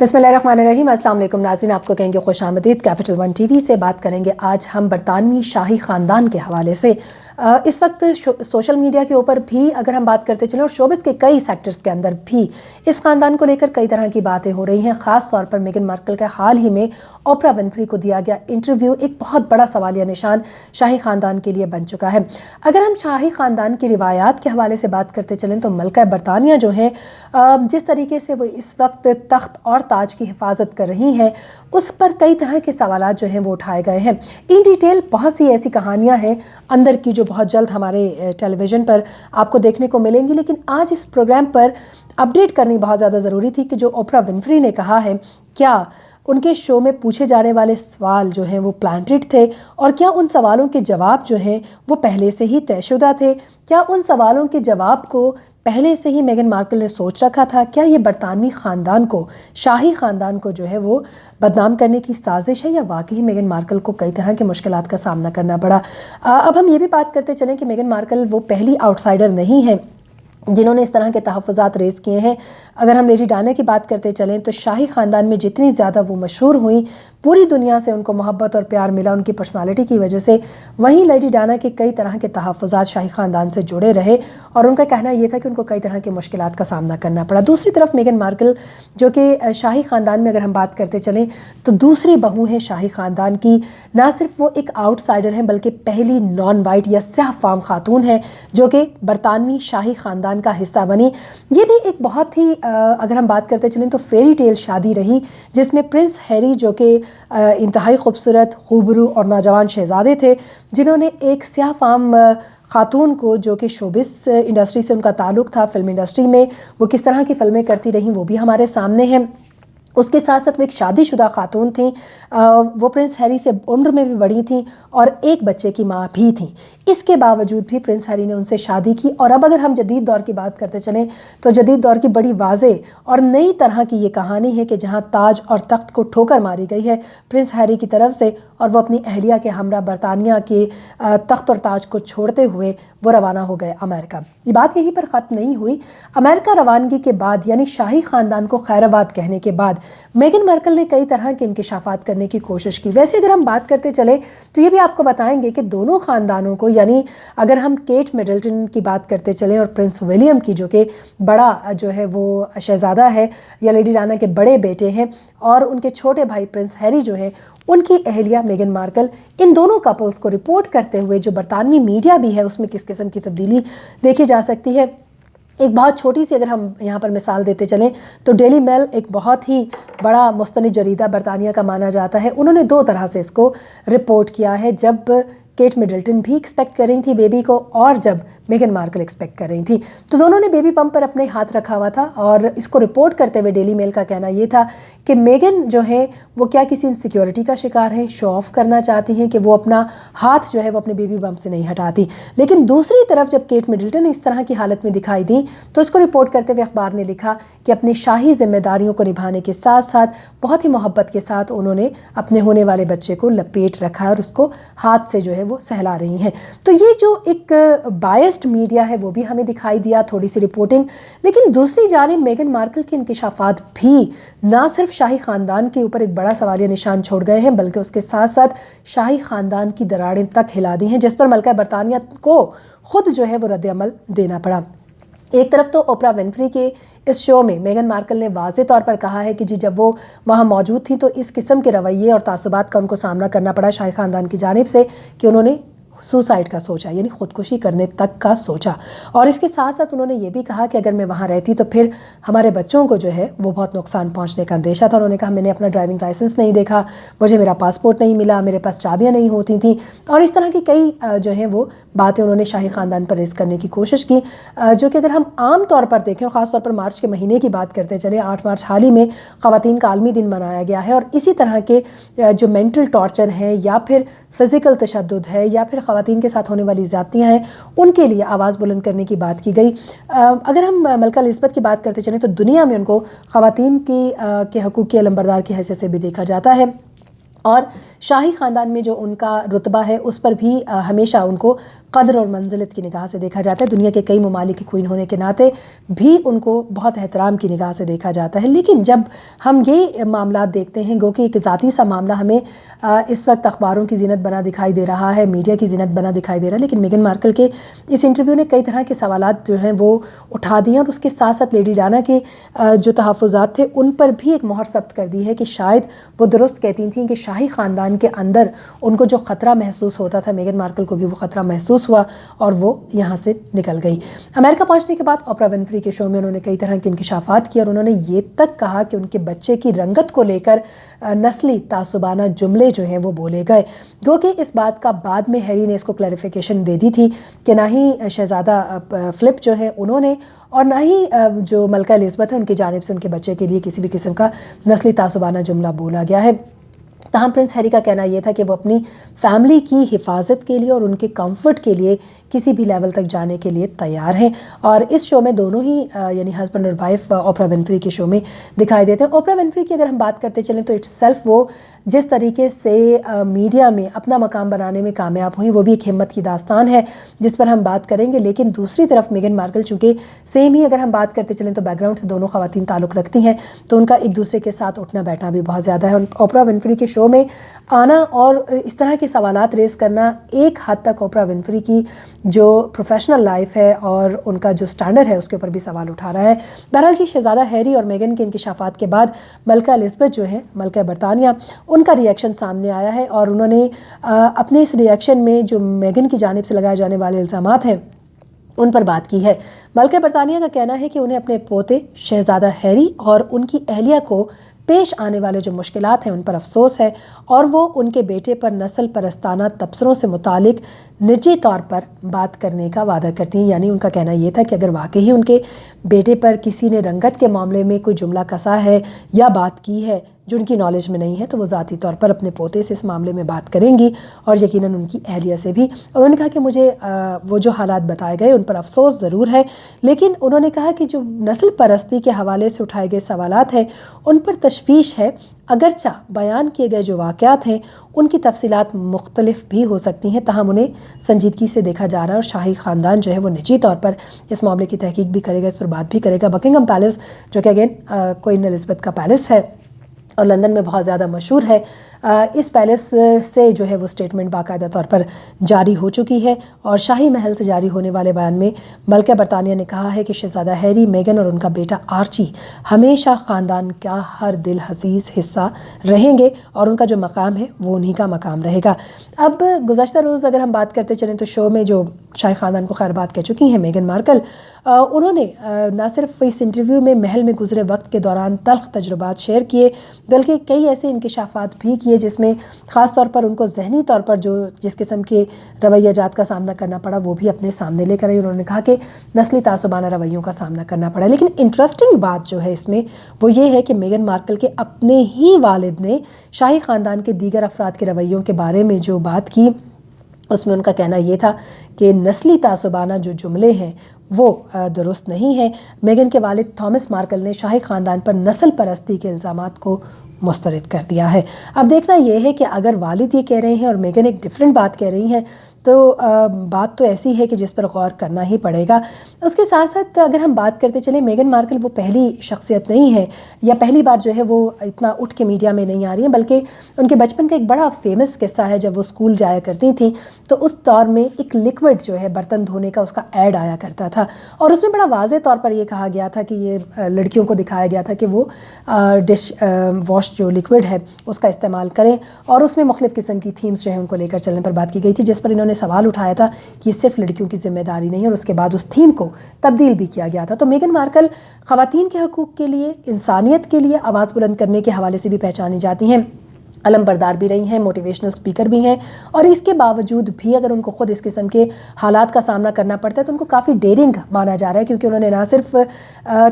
बिस्मिल्लाहिर्रहमानिर्रहीम। अस्सलाम वालेकुम नाज़रीन, आपको कहेंगे खुश आमदीद। कैपिटल वन टीवी से बात करेंगे आज हम बरतानवी शाही ख़ानदान के हवाले से। इस वक्त सोशल मीडिया के ऊपर भी अगर हम बात करते चलें और शोबिस के कई सेक्टर्स के अंदर भी इस ख़ानदान को लेकर कई तरह की बातें हो रही हैं। ख़ास तौर पर मेगन मार्कल का हाल ही में ओपरा विनफ्री को दिया गया इंटरव्यू एक बहुत बड़ा सवालिया निशान शाही ख़ानदान के लिए बन चुका है। अगर हम शाही ख़ानदान की रिवायात के हवाले से बात करते चलें तो मलका बरतानिया जो है जिस तरीके से वो इस वक्त तख्त और ताज की हिफाजत कर रही हैं उस पर कई तरह के सवालात जो हैं वो उठाए गए हैं। इन डिटेल बहुत सी ऐसी कहानियां हैं अंदर की जो बहुत जल्द हमारे टेलीविज़न पर आपको देखने को मिलेंगी, लेकिन आज इस प्रोग्राम पर अपडेट करनी बहुत ज़्यादा ज़रूरी थी कि जो ओपरा विनफ्री ने कहा है, क्या उनके शो में पूछे जाने वाले सवाल जो हैं वो प्लांटेड थे और क्या उन सवालों के जवाब जो हैं वो पहले से ही तयशुदा थे? क्या उन सवालों के जवाब को पहले से ही मेगन मार्कल ने सोच रखा था? क्या ये बरतानवी ख़ानदान को, शाही ख़ानदान को जो है वो बदनाम करने की साजिश है या वाकई मेगन मार्कल को कई तरह के मुश्किलात का सामना करना पड़ा? अब हम ये भी बात करते चलें कि मेगन मार्कल वो पहली आउटसाइडर नहीं है जिन्होंने इस तरह के तहफ़्फ़ुज़ात रेज़ किए हैं। अगर हम लेडी डायना की बात करते चलें तो शाही ख़ानदान में जितनी ज़्यादा वो मशहूर हुई, पूरी दुनिया से उनको मोहब्बत और प्यार मिला उनकी पर्सनालिटी की वजह से, वहीं लेडी डायना के कई तरह के तहफ़्फ़ुज़ात शाही ख़ानदान से जुड़े रहे और उनका कहना ये था कि उनको कई तरह की मुश्किलात का सामना करना पड़ा। दूसरी तरफ मेगन मार्कल जो कि शाही ख़ानदान में अगर हम बात करते चलें तो दूसरी बहू है शाही ख़ानदान की। ना सिर्फ वो एक आउटसाइडर हैं बल्कि पहली नॉन वाइट या स्याह फाम खातून है जो कि बरतानवी शाही ख़ानदान का हिस्सा बनी। ये भी एक बहुत ही अगर हम बात करते चलें तो फेरी टेल शादी रही जिसमें प्रिंस हैरी जो कि इंतहाई खूबसूरत, खूबरू और नौजवान शहजादे थे, जिन्होंने एक स्याह फाम खातून को जो कि शोबिस इंडस्ट्री से उनका ताल्लुक़ था, फिल्म इंडस्ट्री में वो किस तरह की फ़िल्में करती रहीं वो भी हमारे सामने हैं। उसके साथ साथ वो एक शादीशुदा खातून थी, वो प्रिंस हैरी से उम्र में भी बड़ी थी और एक बच्चे की माँ भी थी। इसके बावजूद भी प्रिंस हैरी ने उनसे शादी की। और अब अगर हम जदीद दौर की बात करते चलें तो जदीद दौर की बड़ी वाज़े और नई तरह की ये कहानी है कि जहाँ ताज और तख्त को ठोकर मारी गई है प्रिंस हैरी की तरफ से और वो अपनी अहलिया के हमरा बरतानिया के तख्त और ताज को छोड़ते हुए वो रवाना हो गए अमेरिका। ये बात यहीं पर ख़त्म नहीं हुई। अमेरिका रवानगी के बाद यानी शाही ख़ानदान को खैराबाद कहने के बाद मेगन मार्कल ने कई तरह के इंकिशाफात करने की कोशिश की। वैसे अगर हम बात करते चले तो ये भी आपको बताएंगे कि दोनों ख़ानदानों को, यानी अगर हम केट मिडल्टन की बात करते चलें और प्रिंस विलियम की जो कि बड़ा जो है वो शहज़ादा है या लेडी डायना के बड़े बेटे हैं, और उनके छोटे भाई प्रिंस हैरी जो है उनकी अहलिया मेगन मार्कल, इन दोनों कपल्स को रिपोर्ट करते हुए जो बरतानवी मीडिया भी है उसमें किस किस्म की तब्दीली देखी जा सकती है। एक बहुत छोटी सी अगर हम यहाँ पर मिसाल देते चलें तो डेली मेल एक बहुत ही बड़ा मुस्तनिद जरीदा बरतानिया का माना जाता है, उन्होंने दो तरह से इसको रिपोर्ट किया है। जब केट मिडल्टन भी एक्सपेक्ट कर रही थी बेबी को और जब मेगन मार्कल एक्सपेक्ट कर रही थी, तो दोनों ने बेबी पम्प पर अपने हाथ रखा हुआ था। और इसको रिपोर्ट करते हुए डेली मेल का कहना ये था कि मेगन जो है वो क्या किसी इनसिक्योरिटी का शिकार है, शो ऑफ करना चाहती हैं कि वो अपना हाथ जो है वो अपने बेबी पम्प से नहीं हटाती। लेकिन दूसरी तरफ जब केट मिडल्टन इस तरह की हालत में दिखाई दी तो इसको रिपोर्ट करते हुए अखबार ने लिखा कि अपनी शाही जिम्मेदारियों को निभाने के साथ साथ बहुत ही मोहब्बत के साथ उन्होंने अपने होने वाले बच्चे को लपेट रखा है और उसको हाथ से जो है वो सहला रही हैं। तो ये जो एक बायस्ड मीडिया है वो भी हमें दिखाई दिया, थोड़ी सी रिपोर्टिंग। लेकिन दूसरी जानिब मेगन मार्कल के इंकिशाफात भी ना सिर्फ शाही ख़ानदान के ऊपर एक बड़ा सवालिया निशान छोड़ गए हैं बल्कि उसके साथ साथ शाही ख़ानदान की दरारें तक हिला दी हैं, जिस पर मलका बरतानिया को खुद जो है वो रद्द-ए-अमल देना पड़ा। एक तरफ तो ओपरा विनफ्री के इस शो में मेगन मार्कल ने वाज़े तौर पर कहा है कि जी जब वो वहाँ मौजूद थी तो इस किस्म के रवैये और तासुबात का उनको सामना करना पड़ा शाही ख़ानदान की जानिब से कि उन्होंने सुसाइड का सोचा, यानी ख़ुदकुशी करने तक का सोचा। और इसके साथ साथ उन्होंने ये भी कहा कि अगर मैं वहाँ रहती तो फिर हमारे बच्चों को जो है वो बहुत नुकसान पहुँचने का अंदेशा था। उन्होंने कहा मैंने अपना ड्राइविंग लाइसेंस नहीं देखा, मुझे मेरा पासपोर्ट नहीं मिला, मेरे पास चाबियाँ नहीं होती थी, और इस तरह की कई जो है वो बातें उन्होंने शाही ख़ानदान पर रेज़ करने की कोशिश की, जो कि अगर हम आम तौर पर देखें और ख़ास तौर पर मार्च के महीने की बात करते चले, 8 मार्च हाल ही में ख़वातीन का आलमी दिन मनाया गया है और इसी तरह के जो मेंटल टॉर्चर है या फिर फ़िज़िकल तशद्दुद है या फिर ख़वातीन के साथ होने वाली ज़्यादतियाँ हैं उनके लिए आवाज़ बुलंद करने की बात की गई। अगर हम मलका एलिज़ाबेथ की बात करते चलें तो दुनिया में उनको ख़वातीन के हकूक़ के अलंबरदार की हैसियत से भी देखा जाता है। اور شاہی خاندان میں جو ان کا رتبہ ہے اس پر بھی ہمیشہ ان کو قدر اور منزلت کی نگاہ سے دیکھا جاتا ہے. دنیا کے کئی ممالک کی کوئین ہونے کے ناطے بھی ان کو بہت احترام کی نگاہ سے دیکھا جاتا ہے. لیکن جب ہم یہ معاملات دیکھتے ہیں گو کہ ایک ذاتی سا معاملہ ہمیں اس وقت اخباروں کی زینت بنا دکھائی دے رہا ہے, میڈیا کی زینت بنا دکھائی دے رہا ہے, لیکن میگن مارکل کے اس انٹرویو نے کئی طرح کے سوالات جو ہیں وہ اٹھا دیے, اور اس کے ساتھ ساتھ لیڈی ڈانا کے جو تحفظات تھے ان پر بھی ایک مہر ثبت کر دی ہے کہ شاید وہ درست کہتی تھیں کہ شاہی خاندان کے اندر ان کو جو خطرہ محسوس ہوتا تھا, میگن مارکل کو بھی وہ خطرہ محسوس ہوا اور وہ یہاں سے نکل گئی. امریکہ پہنچنے کے بعد اوپرا ونفری کے شو میں انہوں نے کئی طرح کے انکشافات کیے, اور انہوں نے یہ تک کہا کہ ان کے بچے کی رنگت کو لے کر نسلی تعصبانہ جملے جو ہیں وہ بولے گئے. گو کہ اس بات کا بعد میں ہیری نے اس کو کلیریفیکیشن دے دی تھی کہ نہ ہی شہزادہ فلپ جو ہے انہوں نے اور نہ ہی جو ملکہ الزبتھ ہے ان کی جانب سے ان کے بچے کے لیے کسی بھی قسم کا نسلی تعصبانہ جملہ بولا گیا ہے. تاہم پرنس ہیری کا کہنا یہ تھا کہ وہ اپنی فیملی کی حفاظت کے لیے اور ان کے کمفرٹ کے لیے کسی بھی لیول تک جانے کے لیے تیار ہیں, اور اس شو میں دونوں ہی یعنی ہسبینڈ اور وائف اوپرا ونفری کے شو میں دکھائی دیتے ہیں. اوپرا ونفری کی اگر ہم بات کرتے چلیں تو اٹس سیلف وہ جس طریقے سے میڈیا میں اپنا مقام بنانے میں کامیاب ہوئیں وہ بھی ایک ہمت کی داستان ہے جس پر ہم بات کریں گے. لیکن دوسری طرف میگن مارکل چونکہ سیم ہی اگر ہم بات کرتے چلیں تو بیک گراؤنڈ سے دونوں خواتین تعلق رکھتی ہیں, تو ان کا ایک دوسرے کے ساتھ اٹھنا بیٹھنا بھی بہت زیادہ ہے. اوپرا ونفری کے شو میں آنا اور اس طرح کے سوالات ریز کرنا ایک حد تک اوپرا ونفری کی جو پروفیشنل لائف ہے اور ان کا جو سٹینڈرڈ ہے اس کے اوپر بھی سوال اٹھا رہا ہے. بہرحال جی, شہزادہ ہیری اور میگن کے انکشافات کے بعد ملکہ الزبتھ جو ہے ملکہ برطانیہ ان کا ریئیکشن سامنے آیا ہے, اور انہوں نے اپنے اس ریئیکشن میں جو میگن کی جانب سے لگائے جانے والے الزامات ہیں ان پر بات کی ہے. ملکہ برطانیہ کا کہنا ہے کہ انہیں اپنے پوتے شہزادہ ہیری اور ان کی اہلیہ کو پیش آنے والے جو مشکلات ہیں ان پر افسوس ہے, اور وہ ان کے بیٹے پر نسل پرستانہ تبصروں سے متعلق نجی طور پر بات کرنے کا وعدہ کرتی ہیں. یعنی ان کا کہنا یہ تھا کہ اگر واقعی ان کے بیٹے پر کسی نے رنگت کے معاملے میں کوئی جملہ کسا ہے یا بات کی ہے جو ان کی نالج میں نہیں ہے تو وہ ذاتی طور پر اپنے پوتے سے اس معاملے میں بات کریں گی, اور یقیناً ان کی اہلیہ سے بھی. اور انہوں نے کہا کہ مجھے وہ جو حالات بتائے گئے ان پر افسوس ضرور ہے, لیکن انہوں نے کہا کہ جو نسل پرستی کے حوالے سے اٹھائے گئے سوالات ہیں ان پر تشویش ہے, اگرچہ بیان کیے گئے جو واقعات ہیں ان کی تفصیلات مختلف بھی ہو سکتی ہیں, تاہم انہیں سنجیدگی سے دیکھا جا رہا ہے, اور شاہی خاندان جو ہے وہ نجی طور پر اس معاملے کی تحقیق بھی کرے گا, اس پر بات بھی کرے گا. بکنگھم پیلس جو کہ اگین کوئین الزبتھ کا پیلس ہے اور لندن میں بہت زیادہ مشہور ہے, اس پیلس سے جو ہے وہ سٹیٹمنٹ باقاعدہ طور پر جاری ہو چکی ہے, اور شاہی محل سے جاری ہونے والے بیان میں ملکہ برطانیہ نے کہا ہے کہ شہزادہ ہیری, میگن اور ان کا بیٹا آرچی ہمیشہ خاندان کا ہر دل عزیز حصہ رہیں گے, اور ان کا جو مقام ہے وہ انہی کا مقام رہے گا. اب گزشتہ روز اگر ہم بات کرتے چلیں تو شو میں جو شاہی خاندان کو خیر بات کہہ چکی ہیں میگن مارکل, انہوں نے نہ صرف اس انٹرویو میں محل میں گزرے وقت کے دوران تلخ تجربات شیئر کیے بلکہ کئی ایسے انکشافات بھی کیے جس میں خاص طور پر ان کو ذہنی طور پر جو جس قسم کے رویہ جات کا سامنا کرنا پڑا وہ بھی اپنے سامنے لے کر آئی. انہوں نے کہا کہ نسلی تعصبانہ رویوں کا سامنا کرنا پڑا, لیکن انٹرسٹنگ بات جو ہے اس میں وہ یہ ہے کہ میگن مارکل کے اپنے ہی والد نے شاہی خاندان کے دیگر افراد کے رویوں کے بارے میں جو بات کی اس میں ان کا کہنا یہ تھا کہ نسلی تعصبانہ جو جملے ہیں وہ درست نہیں ہیں. میگن کے والد تھامس مارکل نے شاہی خاندان پر نسل پرستی کے الزامات کو مسترد کر دیا ہے. اب دیکھنا یہ ہے کہ اگر والد یہ کہہ رہے ہیں اور میگن ایک ڈیفرنٹ بات کہہ رہی ہیں تو بات تو ایسی ہے کہ جس پر غور کرنا ہی پڑے گا. اس کے ساتھ ساتھ اگر ہم بات کرتے چلیں, میگن مارکل وہ پہلی شخصیت نہیں ہے یا پہلی بار جو ہے وہ اتنا اٹھ کے میڈیا میں نہیں آ رہی ہیں, بلکہ ان کے بچپن کا ایک بڑا فیمس قصہ ہے. جب وہ اسکول جایا کرتی تھیں تو اس دور میں ایک لکوڈ جو ہے برتن دھونے کا اس کا ایڈ آیا کرتا تھا, اور اس میں بڑا واضح طور پر یہ کہا گیا تھا کہ یہ لڑکیوں کو دکھایا گیا تھا کہ وہ ڈش واش جو لکوڈ ہے اس کا استعمال کریں, اور اس میں مختلف قسم کی تھیمز جو ہیں ان کو لے کر چلنے پر بات کی گئی تھی, جس پر انہوں نے سوال اٹھایا تھا کہ یہ صرف لڑکیوں کی ذمہ داری نہیں ہے, اور اس کے بعد اس تھیم کو تبدیل بھی کیا گیا تھا. تو میگن مارکل خواتین کے حقوق کے لیے, انسانیت کے لیے آواز بلند کرنے کے حوالے سے بھی پہچانی جاتی ہیں, علم بردار بھی رہی ہیں, موٹیویشنل سپیکر بھی ہیں, اور اس کے باوجود بھی اگر ان کو خود اس قسم کے حالات کا سامنا کرنا پڑتا ہے تو ان کو کافی ڈیرنگ مانا جا رہا ہے, کیونکہ انہوں نے نہ صرف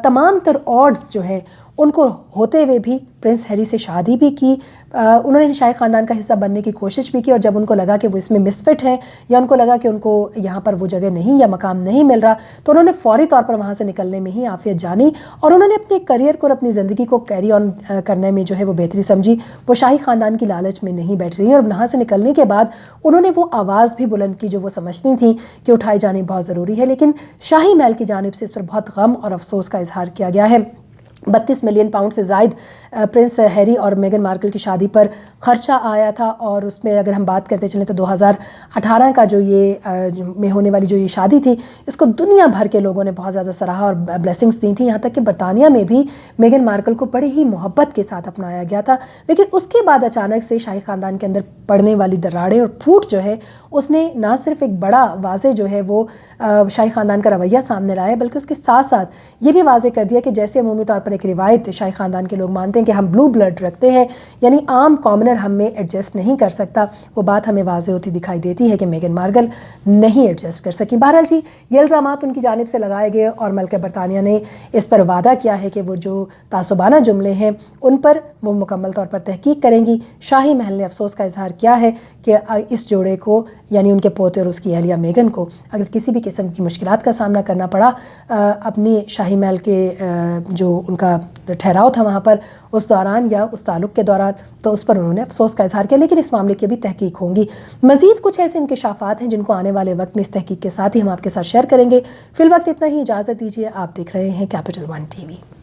تمام تر آڈز جو ہیں उनको होते हुए भी प्रिंस हैरी से शादी भी की, उन्होंने शाही ख़ानदान का हिस्सा बनने की कोशिश भी की, और जब उनको लगा कि वो इसमें मिसफिट हैं या उनको लगा कि उनको यहाँ पर वो जगह नहीं या मकाम नहीं मिल रहा, तो उन्होंने फौरी तौर पर वहाँ से निकलने में ही आफियत जानी और उन्होंने अपने करियर को और अपनी ज़िंदगी को कैरी ऑन करने में जो है वो बेहतरी समझी। वो शाही ख़ानदान की लालच में नहीं बैठ रही हैं, और वहाँ से निकलने के बाद उन्होंने वो आवाज़ भी बुलंद की जो वो समझती थी कि उठाई जानी बहुत ज़रूरी है। लेकिन शाही महल की जानिब से इस पर बहुत गम और अफसोस का इजहार किया गया है। 32 मिलियन पाउंड से ज़ायद प्रिंस हैरी और मेगन मार्कल की शादी पर ख़र्चा आया था, और उसमें अगर हम बात करते चलें तो 2018 का जो ये में होने वाली जो ये शादी थी, इसको दुनिया भर के लोगों ने बहुत ज़्यादा सराहा और ब्लेसिंग्स दी थी। यहाँ तक कि बरतानिया में भी मेगन मार्कल को बड़ी ही मोहब्बत के साथ अपनाया गया था। लेकिन उसके बाद अचानक से शाही ख़ानदान के अंदर पड़ने वाली दरारें और फूट जो है, उसने ना सिर्फ एक बड़ा वाज़े जो है वो शाही ख़ानदान का रवैया सामने लाया, बल्कि उसके साथ साथ ये भी वाज़े कर दिया कि जैसे अमूमी तौर पर एक रिवायत शाही ख़ानदान के लोग मानते हैं कि हम ब्लू ब्लड रखते हैं, यानी आम कॉमनर हम में एडजस्ट नहीं कर सकता, वो बात हमें वाज़े होती दिखाई देती है कि मेगन मार्कल नहीं एडजस्ट कर सकी। बहरहाल जी, ये इल्ज़ामात उनकी जानिब से लगाए गए, और मलका बरतानिया ने इस पर वादा किया है कि वो जो तासुबाना जुमले हैं उन पर वो मुकम्मल तौर पर तहकीक करेंगी। शाही महल ने अफसोस का इजहार किया है कि इस जोड़े को, यानी उनके पोते और उसकी अहलिया मेगन को, अगर किसी भी किस्म की मुश्किलात का सामना करना पड़ा अपनी शाही महल के जो उनका ठहराव था वहाँ पर उस दौरान या उस ताल्लुक़ के दौरान, तो उस पर उन्होंने अफसोस का इजहार किया। लेकिन इस मामले की भी तहकीक होंगी। मज़ीद कुछ ऐसे इंकशाफात हैं जिनको आने वाले वक्त में इस तहकीक के साथ ही हम आपके साथ शेयर करेंगे। फिल वक्त इतना ही, इजाज़त दीजिए। आप देख रहे हैं कैपिटल 1 TV।